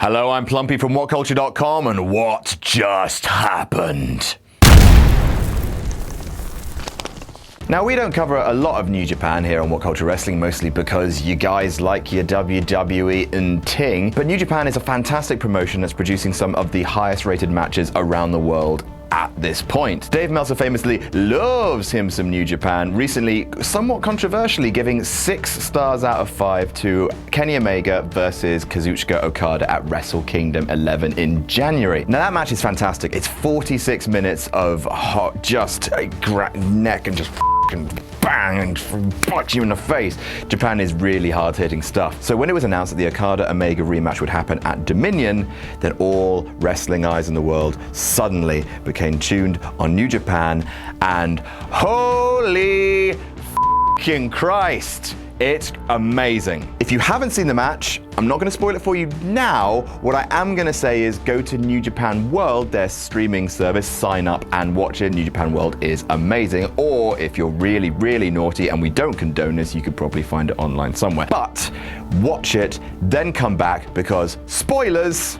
Hello, I'm Plumpy from WhatCulture.com, and what just happened? Now, we don't cover a lot of New Japan here on What Culture Wrestling, mostly because you guys like your WWE and Ting, but New Japan is a fantastic promotion that's producing some of the highest rated matches around the world at this point. Dave Meltzer famously loves him some New Japan, recently somewhat controversially giving 6 stars out of 5 to Kenny Omega versus Kazuchika Okada at Wrestle Kingdom 11 in January. Now, that match is fantastic. It's 46 minutes of hot, just a neck and just bang and punch you in the face. Japan is really hard-hitting stuff. So when it was announced that the Okada-Omega rematch would happen at Dominion, then all wrestling eyes in the world suddenly became tuned on New Japan, and holy f***ing Christ, it's amazing. If you haven't seen the match, I'm not going to spoil it for you now. What I am going to say is go to New Japan World, their streaming service, sign up and watch it. New Japan World is amazing. Or if you're really, really naughty, and we don't condone this, you could probably find it online somewhere. But watch it, then come back, because spoilers,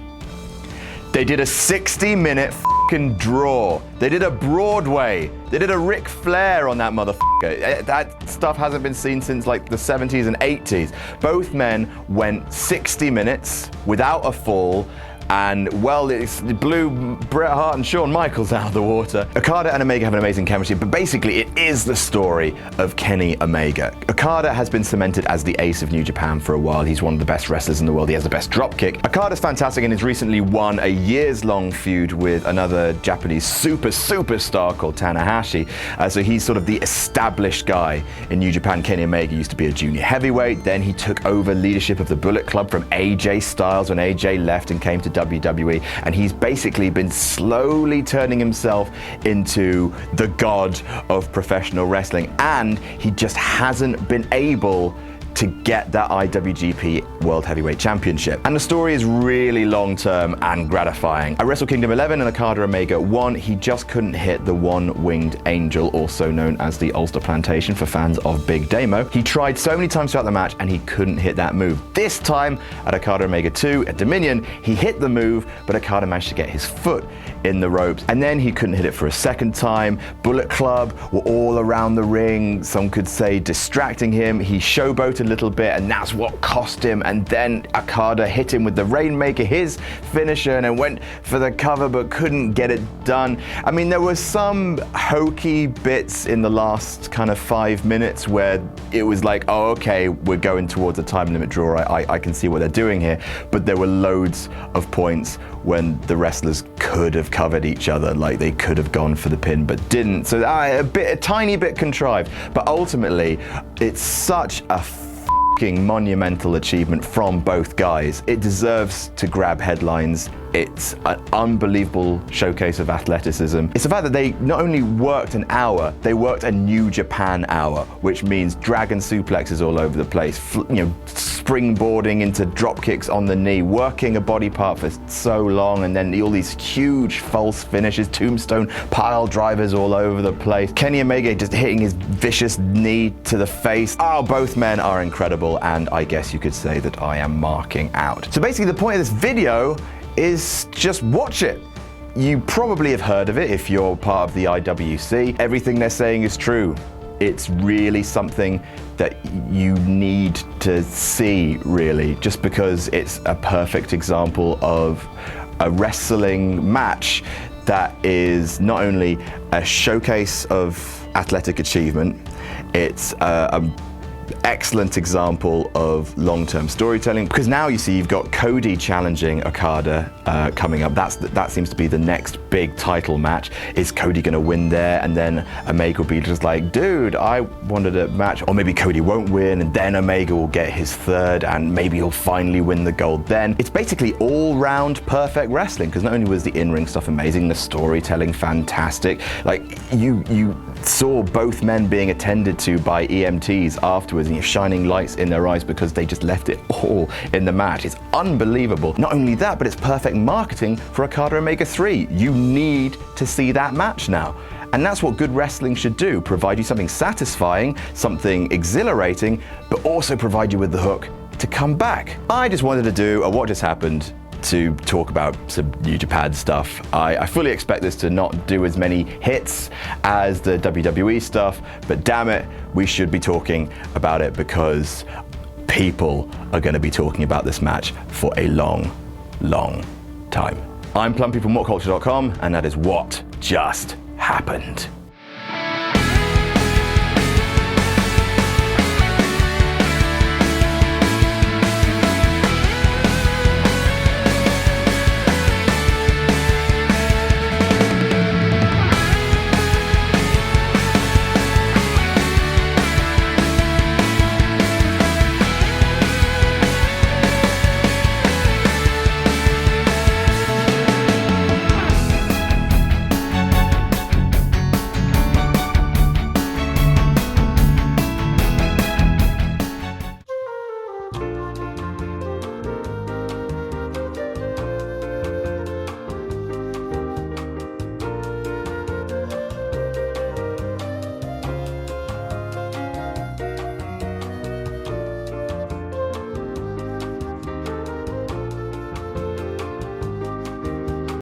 they did a 60-minute f***ing draw. They did a Broadway. They did a Ric Flair on that motherfucker. That stuff hasn't been seen since like the 70s and 80s. Both men went 60 minutes without a fall, and well, it blew Bret Hart and Shawn Michaels out of the water. Okada and Omega have an amazing chemistry, but basically it is the story of Kenny Omega. Okada has been cemented as the ace of New Japan for a while. He's one of the best wrestlers in the world. He has the best dropkick. Okada's fantastic and has recently won a years-long feud with another Japanese superstar called Tanahashi. So he's sort of the established guy in New Japan. Kenny Omega used to be a junior heavyweight. Then he took over leadership of the Bullet Club from AJ Styles when AJ left and came to WWE, and he's basically been slowly turning himself into the god of professional wrestling, and he just hasn't been able to get that IWGP World Heavyweight Championship. And the story is really long-term and gratifying. At Wrestle Kingdom 11 and Okada Omega won, he just couldn't hit the one-winged angel, also known as the Ulster Plantation for fans of Big Damo. He tried so many times throughout the match and he couldn't hit that move. This time at Okada Omega 2 at Dominion, he hit the move, but Okada managed to get his foot in the ropes, and then he couldn't hit it for a second time. Bullet Club were all around the ring, some could say distracting him. He showboated a little bit, and that's what cost him. And then Okada hit him with the Rainmaker, his finisher, and went for the cover but couldn't get it done. I mean, there were some hokey bits in the last kind of 5 minutes where it was like, oh, okay, we're going towards a time limit draw. I can see what they're doing here. But there were loads of points when the wrestlers could have covered each other, like they could have gone for the pin but didn't. So a tiny bit contrived, but ultimately it's such a monumental achievement from both guys. It deserves to grab headlines. It's an unbelievable showcase of athleticism. It's the fact that they not only worked an hour, they worked a New Japan hour, which means dragon suplexes all over the place, springboarding into drop kicks on the knee, working a body part for so long, and then all these huge false finishes, tombstone pile drivers all over the place. Kenny Omega just hitting his vicious knee to the face. Oh, both men are incredible, and I guess you could say that I am marking out. So basically the point of this video is just watch it. You probably have heard of it if you're part of the IWC. Everything they're saying is true. It's really something that you need to see, really, just because it's a perfect example of a wrestling match that is not only a showcase of athletic achievement, it's an excellent example of long-term storytelling, because now you see you've got Cody challenging Okada coming up. That seems to be the next big title match. Is Cody going to win there, and then Omega will be just like, dude, I wanted a match? Or maybe Cody won't win, and then Omega will get his third, and maybe he'll finally win the gold then. It's basically all-round perfect wrestling, because not only was the in-ring stuff amazing, the storytelling fantastic, like you saw both men being attended to by EMTs afterwards, and shining lights in their eyes because they just left it all in the match. It's unbelievable. Not only that, but it's perfect marketing for Okada Omega 3. You need to see that match now. And that's what good wrestling should do, provide you something satisfying, something exhilarating, but also provide you with the hook to come back. I just wanted to do a What Just Happened to talk about some New Japan stuff. I fully expect this to not do as many hits as the WWE stuff, but damn it, we should be talking about it because people are going to be talking about this match for a long, long time. I'm Plumpy from WhatCulture.com, and that is what just happened.